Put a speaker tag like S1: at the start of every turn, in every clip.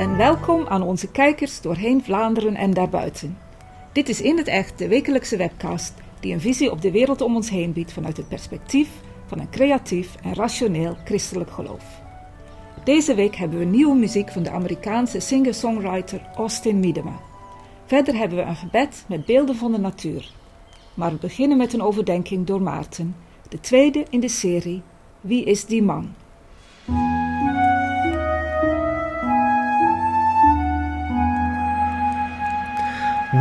S1: en welkom aan onze kijkers doorheen Vlaanderen en daarbuiten. Dit is In het Echt, de wekelijkse webcast die een visie op de wereld om ons heen biedt vanuit het perspectief van een creatief en rationeel christelijk geloof. Deze week hebben we nieuwe muziek van de Amerikaanse singer-songwriter Austin Miedema. Verder hebben we een gebed met beelden van de natuur. Maar we beginnen met een overdenking door Maarten, de tweede in de serie Wie is die man?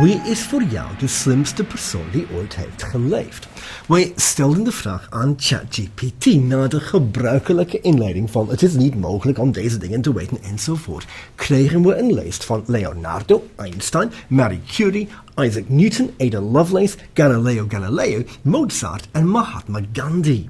S2: Wie is voor jou de slimste persoon die ooit heeft geleefd? Wij stelden de vraag aan ChatGPT na de gebruikelijke inleiding van het is niet mogelijk om deze dingen te weten enzovoort. Kregen we een lijst van Leonardo, Einstein, Marie Curie, Isaac Newton, Ada Lovelace, Galileo Galilei, Mozart en Mahatma Gandhi.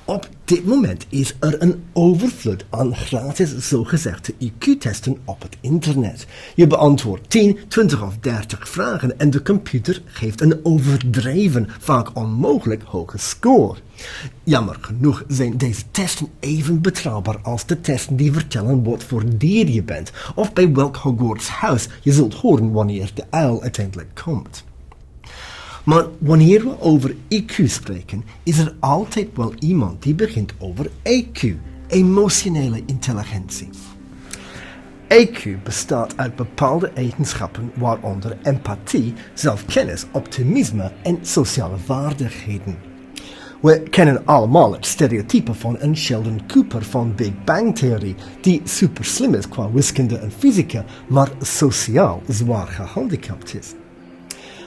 S2: Op dit moment is er een overvloed aan gratis zogezegde IQ-testen op het internet. Je beantwoordt 10, 20 of 30 vragen en de computer geeft een overdreven, vaak onmogelijk hoge score. Jammer genoeg zijn deze testen even betrouwbaar als de testen die vertellen wat voor dier je bent of bij welk Hogwarts huis je zult horen wanneer de uil uiteindelijk komt. Maar wanneer we over IQ spreken, is er altijd wel iemand die begint over EQ, emotionele intelligentie. EQ bestaat uit bepaalde eigenschappen waaronder empathie, zelfkennis, optimisme en sociale vaardigheden. We kennen allemaal het stereotype van een Sheldon Cooper van Big Bang Theorie, die super slim is qua wiskunde en fysica, maar sociaal zwaar gehandicapt is.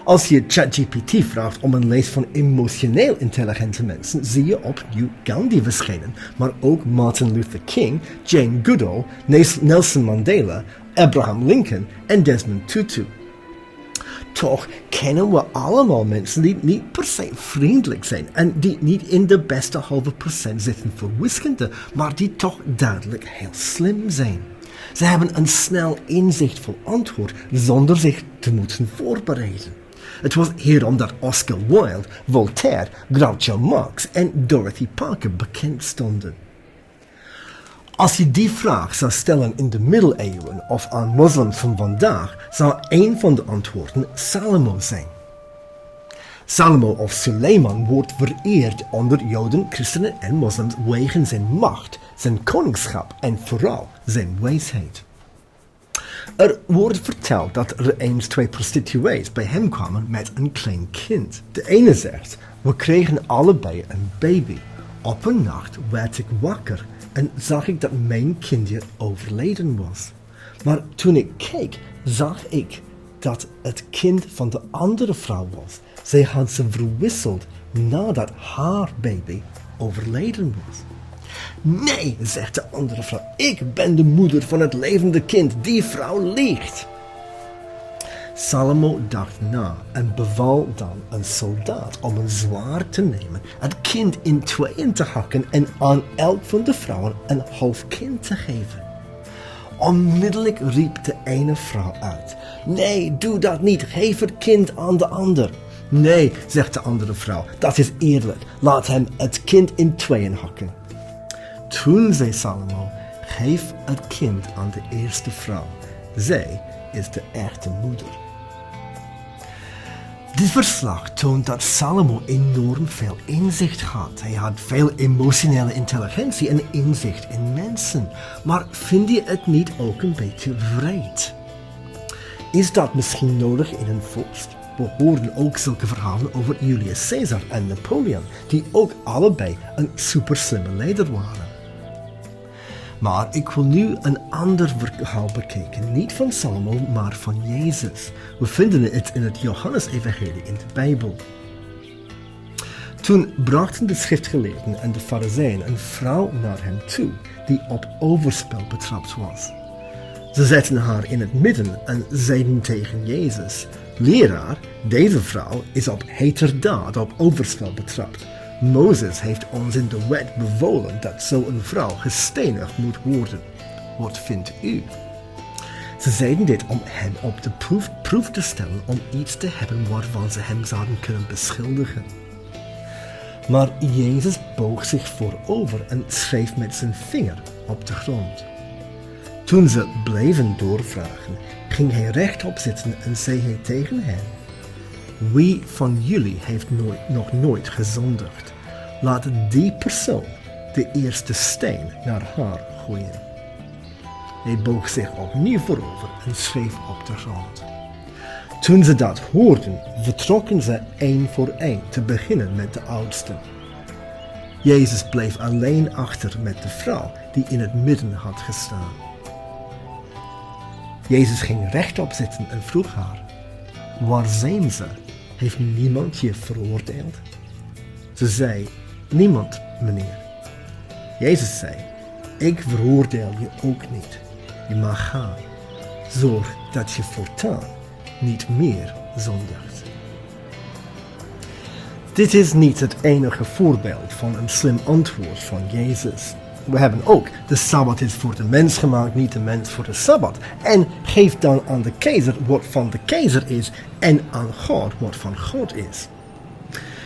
S2: Als je ChatGPT vraagt om een lijst van emotioneel intelligente mensen, zie je opnieuw Gandhi verschijnen, maar ook Martin Luther King, Jane Goodall, Nelson Mandela, Abraham Lincoln en Desmond Tutu. Toch kennen we allemaal mensen die niet per se vriendelijk zijn en die niet in de beste halve procent zitten voor wiskunde, maar die toch duidelijk heel slim zijn. Ze hebben een snel inzichtvol antwoord zonder zich te moeten voorbereiden. Het was hierom dat Oscar Wilde, Voltaire, Groucho Marx en Dorothy Parker bekend stonden. Als je die vraag zou stellen in de middeleeuwen of aan moslims van vandaag, zou een van de antwoorden Salomo zijn. Salomo of Suleiman wordt vereerd onder Joden, christenen en moslims wegens zijn macht, zijn koningschap en vooral zijn wijsheid. Er wordt verteld dat er eens 2 prostituees bij hem kwamen met een klein kind. De ene zegt, we kregen allebei een baby. Op een nacht werd ik wakker en zag ik dat mijn kindje overleden was. Maar toen ik keek, zag ik dat het kind van de andere vrouw was. Zij had ze verwisseld nadat haar baby overleden was. Nee, zegt de andere vrouw, ik ben de moeder van het levende kind, die vrouw liegt. Salomo dacht na en beval dan een soldaat om een zwaard te nemen, het kind in tweeën te hakken en aan elk van de vrouwen een half kind te geven. Onmiddellijk riep de ene vrouw uit, nee, doe dat niet, geef het kind aan de ander. Nee, zegt de andere vrouw, dat is eerlijk, laat hem het kind in tweeën hakken. Toen zei Salomo, geef het kind aan de eerste vrouw. Zij is de echte moeder. Dit verslag toont dat Salomo enorm veel inzicht had. Hij had veel emotionele intelligentie en inzicht in mensen. Maar vind je het niet ook een beetje wreed? Is dat misschien nodig in een vorst? We hoorden ook zulke verhalen over Julius Caesar en Napoleon, die ook allebei een superslimme leider waren. Maar ik wil nu een ander verhaal bekijken, niet van Salomo, maar van Jezus. We vinden het in het Johannes-evangelie in de Bijbel. Toen brachten de schriftgeleerden en de farizeeën een vrouw naar hem toe, die op overspel betrapt was. Ze zetten haar in het midden en zeiden tegen Jezus, leraar, deze vrouw is op heterdaad op overspel betrapt. Mozes heeft ons in de wet bevolen dat zo'n vrouw gestenigd moet worden. Wat vindt u? Ze zeiden dit om hem op de proef te stellen, om iets te hebben waarvan ze hem zouden kunnen beschuldigen. Maar Jezus boog zich voorover en schreef met zijn vinger op de grond. Toen ze bleven doorvragen, ging hij rechtop zitten en zei hij tegen hen: wie van jullie heeft nog nooit gezondigd? Laat die persoon de eerste steen naar haar gooien. Hij boog zich opnieuw voorover en schreef op de grond. Toen ze dat hoorden, vertrokken ze één voor één, te beginnen met de oudsten. Jezus bleef alleen achter met de vrouw die in het midden had gestaan. Jezus ging rechtop zitten en vroeg haar: waar zijn ze? Heeft niemand je veroordeeld? Ze zei: niemand, meneer. Jezus zei: ik veroordeel je ook niet. Je mag gaan. Zorg dat je voortaan niet meer zondigt. Dit is niet het enige voorbeeld van een slim antwoord van Jezus. We hebben ook: de Sabbat is voor de mens gemaakt, niet de mens voor de Sabbat. En geef dan aan de keizer wat van de keizer is en aan God wat van God is.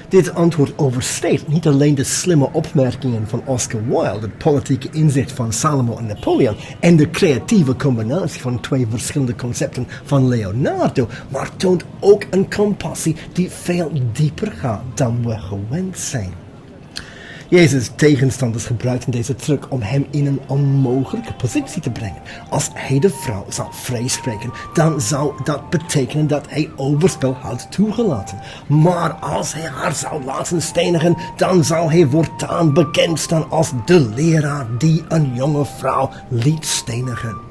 S2: Dit antwoord oversteekt niet alleen de slimme opmerkingen van Oscar Wilde, het politieke inzicht van Salomo en Napoleon en de creatieve combinatie van twee verschillende concepten van Leonardo, maar toont ook een compassie die veel dieper gaat dan we gewend zijn. Jezus' tegenstanders gebruikten deze truc om hem in een onmogelijke positie te brengen. Als hij de vrouw zou vrijspreken, dan zou dat betekenen dat hij overspel had toegelaten. Maar als hij haar zou laten stenigen, dan zou hij voortaan bekend staan als de leraar die een jonge vrouw liet stenigen.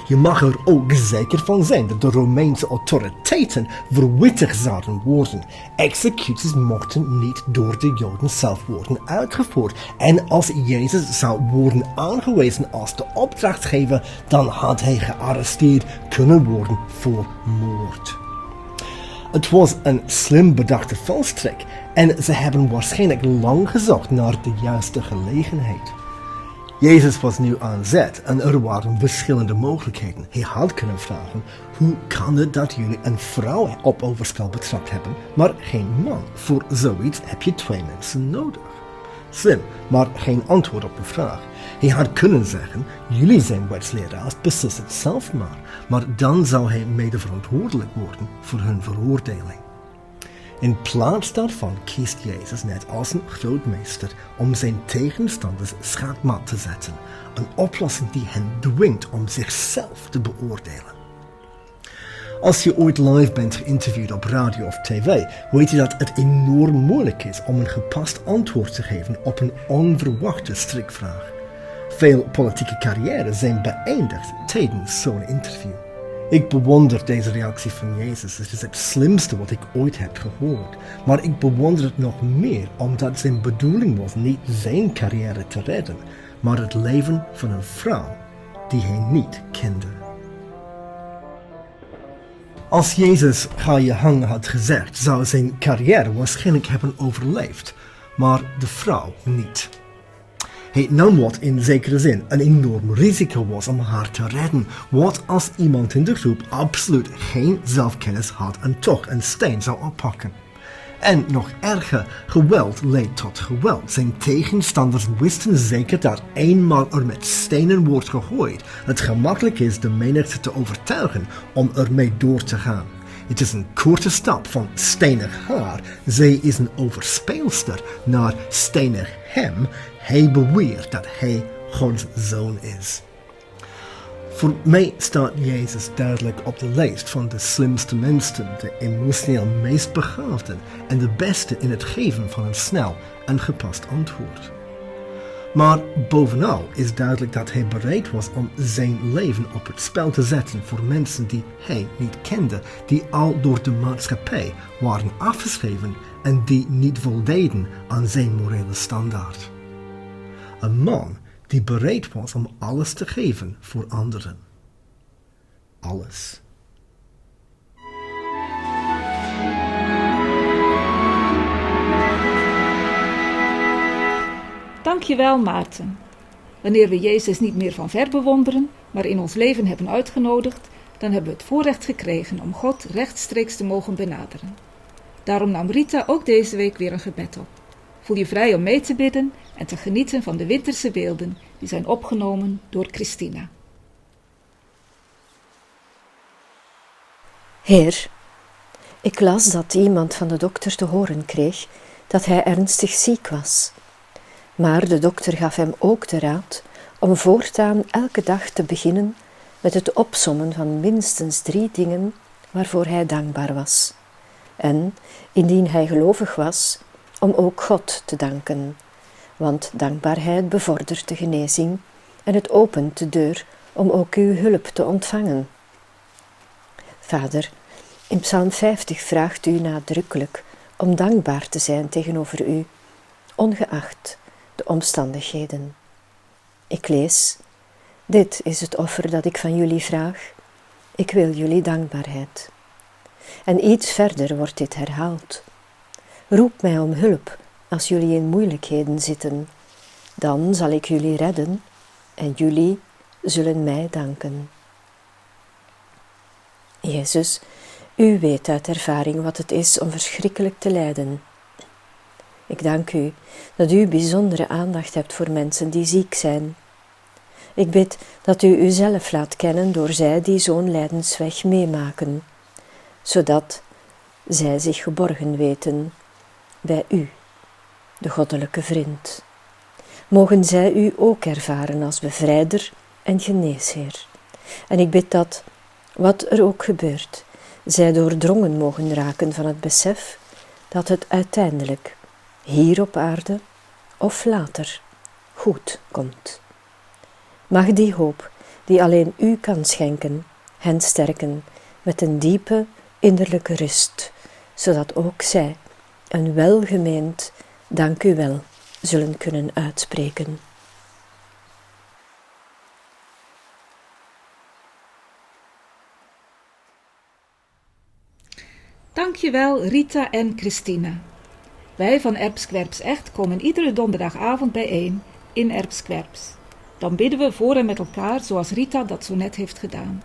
S2: Je mag er ook zeker van zijn dat de Romeinse autoriteiten verwittigd zouden worden. Executies mochten niet door de Joden zelf worden uitgevoerd. En als Jezus zou worden aangewezen als de opdrachtgever, dan had hij gearresteerd kunnen worden voor moord. Het was een slim bedachte valstrik en ze hebben waarschijnlijk lang gezocht naar de juiste gelegenheid. Jezus was nu aan zet en er waren verschillende mogelijkheden. Hij had kunnen vragen: hoe kan het dat jullie een vrouw op overspel betrapt hebben, maar geen man? Voor zoiets heb je 2 mensen nodig. Slim, maar geen antwoord op de vraag. Hij had kunnen zeggen: jullie zijn wetsleraars, beslis het zelf maar. Maar dan zou hij mede verantwoordelijk worden voor hun veroordeling. In plaats daarvan kiest Jezus net als een grootmeester om zijn tegenstanders schaakmat te zetten. Een oplossing die hen dwingt om zichzelf te beoordelen. Als je ooit live bent geïnterviewd op radio of tv, weet je dat het enorm moeilijk is om een gepast antwoord te geven op een onverwachte strikvraag. Veel politieke carrières zijn beëindigd tijdens zo'n interview. Ik bewonder deze reactie van Jezus. Het is het slimste wat ik ooit heb gehoord. Maar ik bewonder het nog meer omdat zijn bedoeling was niet zijn carrière te redden, maar het leven van een vrouw die hij niet kende. Als Jezus ga je gang had gezegd, zou zijn carrière waarschijnlijk hebben overleefd, maar de vrouw niet. Hij nam wat in zekere zin een enorm risico was om haar te redden. Wat als iemand in de groep absoluut geen zelfkennis had en toch een steen zou oppakken? En nog erger, geweld leidt tot geweld. Zijn tegenstanders wisten zeker dat eenmaal er met stenen wordt gegooid, het gemakkelijk is de menigte te overtuigen om ermee door te gaan. Het is een korte stap van stenig haar, zij is een overspeelster, naar stenig hem. Hij beweert dat hij Gods zoon is. Voor mij staat Jezus duidelijk op de lijst van de slimste mensen, de emotioneel meest begaafden en de beste in het geven van een snel en gepast antwoord. Maar bovenal is duidelijk dat hij bereid was om zijn leven op het spel te zetten voor mensen die hij niet kende, die al door de maatschappij waren afgeschreven en die niet voldeden aan zijn morele standaard. Een man die bereid was om alles te geven voor anderen. Alles.
S1: Dankjewel, Maarten. Wanneer we Jezus niet meer van ver bewonderen, maar in ons leven hebben uitgenodigd, dan hebben we het voorrecht gekregen om God rechtstreeks te mogen benaderen. Daarom nam Rita ook deze week weer een gebed op. Voel je vrij om mee te bidden en te genieten van de winterse beelden die zijn opgenomen door Christina.
S3: Heer, ik las dat iemand van de dokter te horen kreeg dat hij ernstig ziek was. Maar de dokter gaf hem ook de raad om voortaan elke dag te beginnen met het opsommen van minstens 3 dingen waarvoor hij dankbaar was. En, indien hij gelovig was, om ook God te danken, want dankbaarheid bevordert de genezing en het opent de deur om ook uw hulp te ontvangen. Vader, in Psalm 50 vraagt u nadrukkelijk om dankbaar te zijn tegenover u, ongeacht de omstandigheden. Ik lees: dit is het offer dat ik van jullie vraag. Ik wil jullie dankbaarheid. En iets verder wordt dit herhaald. Roep mij om hulp als jullie in moeilijkheden zitten. Dan zal ik jullie redden en jullie zullen mij danken. Jezus, u weet uit ervaring wat het is om verschrikkelijk te lijden. Ik dank u dat u bijzondere aandacht hebt voor mensen die ziek zijn. Ik bid dat u uzelf laat kennen door zij die zo'n lijdensweg meemaken, zodat zij zich geborgen weten bij u, de goddelijke vriend. Mogen zij u ook ervaren als bevrijder en geneesheer. En ik bid dat, wat er ook gebeurt, zij doordrongen mogen raken van het besef dat het uiteindelijk, hier op aarde of later, goed komt. Mag die hoop, die alleen u kan schenken, hen sterken met een diepe innerlijke rust, zodat ook zij een welgemeend dank u wel zullen kunnen uitspreken.
S1: Dankjewel Rita en Christina. Wij van Erps-Kwerps Echt komen iedere donderdagavond bijeen in Erps-Kwerps. Dan bidden we voor en met elkaar zoals Rita dat zo net heeft gedaan.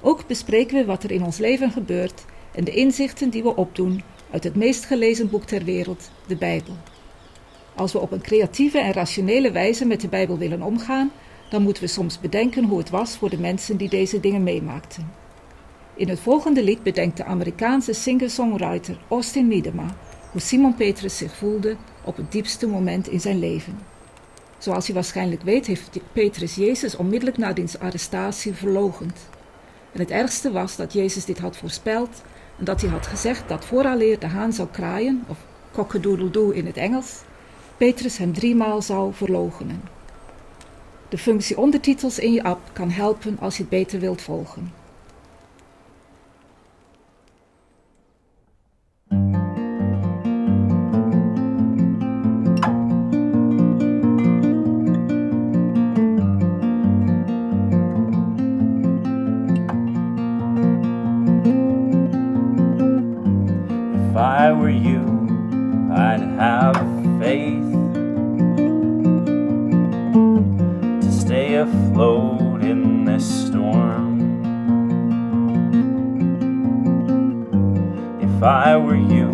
S1: Ook bespreken we wat er in ons leven gebeurt en de inzichten die we opdoen uit het meest gelezen boek ter wereld, de Bijbel. Als we op een creatieve en rationele wijze met de Bijbel willen omgaan, dan moeten we soms bedenken hoe het was voor de mensen die deze dingen meemaakten. In het volgende lied bedenkt de Amerikaanse singer-songwriter Austin Miedema hoe Simon Petrus zich voelde op het diepste moment in zijn leven. Zoals u waarschijnlijk weet heeft Petrus Jezus onmiddellijk na diens arrestatie verloochend. En het ergste was dat Jezus dit had voorspeld en dat hij had gezegd dat vooraleer de haan zou kraaien, of cock-a-doodle-doo in het Engels, Petrus hem 3 maal zou verloochenen. De functie ondertitels in je app kan helpen als je het beter wilt volgen.
S4: If I were you, I'd have faith to stay afloat in this storm. If I were you,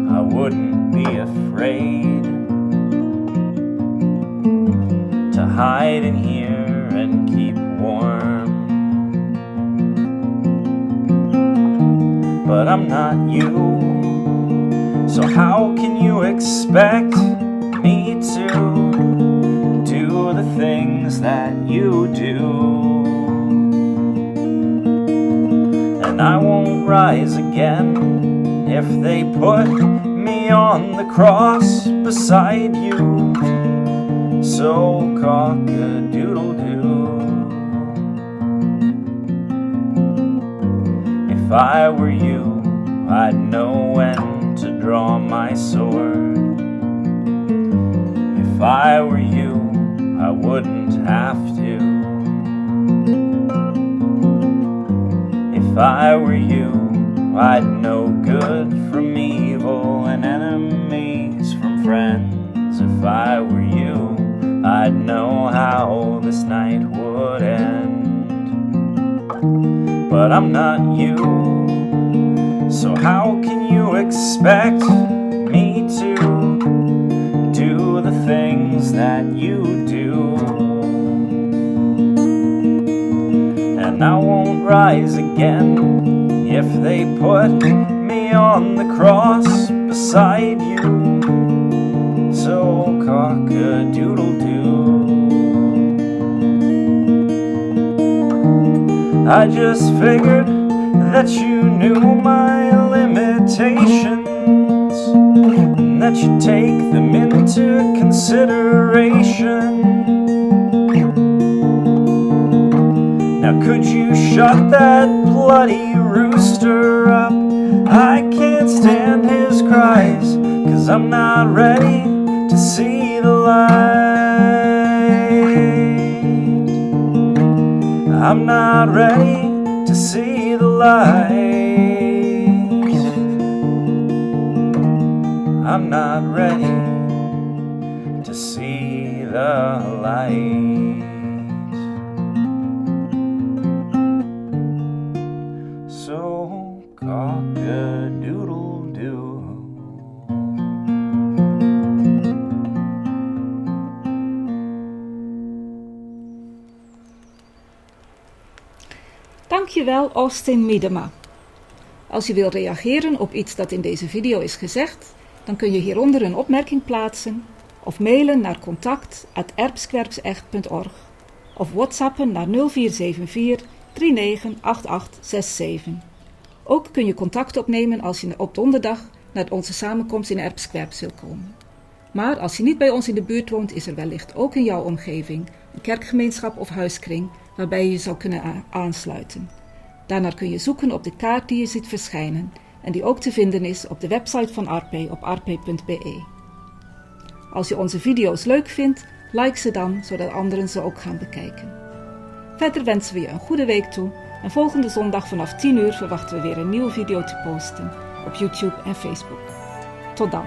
S4: I wouldn't be afraid to hide in here and keep warm. But I'm not you, so how can you expect me to do the things that you do? And I won't rise again if they put me on the cross beside you. So cock-a-doodle-doo. If I were you, I'd know when to draw my sword. If I were you, I wouldn't have to. If I were you, I'd know good from evil and enemies from friends. If I were you, I'd know how this night would end. But I'm not you, so how can you expect me to do the things that you do? And I won't rise again if they put me on the cross beside you. So cock-a-doodle-doo. I just figured that you knew my limitations, and that you take them into consideration. Now could you shut that bloody rooster up? I can't stand his cries, 'cause I'm not ready to see the light. I'm not ready to see the light. I'm not ready to see the light. So cock-a-doodle-doo.
S1: Dankjewel, Austin Miedema. Als je wil reageren op iets dat in deze video is gezegd, dan kun je hieronder een opmerking plaatsen of mailen naar contact@erps-kwerpsecht.org of whatsappen naar 0474 398867. Ook kun je contact opnemen als je op donderdag naar onze samenkomst in Erps-Kwerps wil komen. Maar als je niet bij ons in de buurt woont, is er wellicht ook in jouw omgeving een kerkgemeenschap of huiskring waarbij je zou kunnen aansluiten. Daarnaar kun je zoeken op de kaart die je ziet verschijnen en die ook te vinden is op de website van Arpe op arpe.be. Als je onze video's leuk vindt, like ze dan, zodat anderen ze ook gaan bekijken. Verder wensen we je een goede week toe en volgende zondag vanaf 10 uur verwachten we weer een nieuwe video te posten op YouTube en Facebook. Tot dan!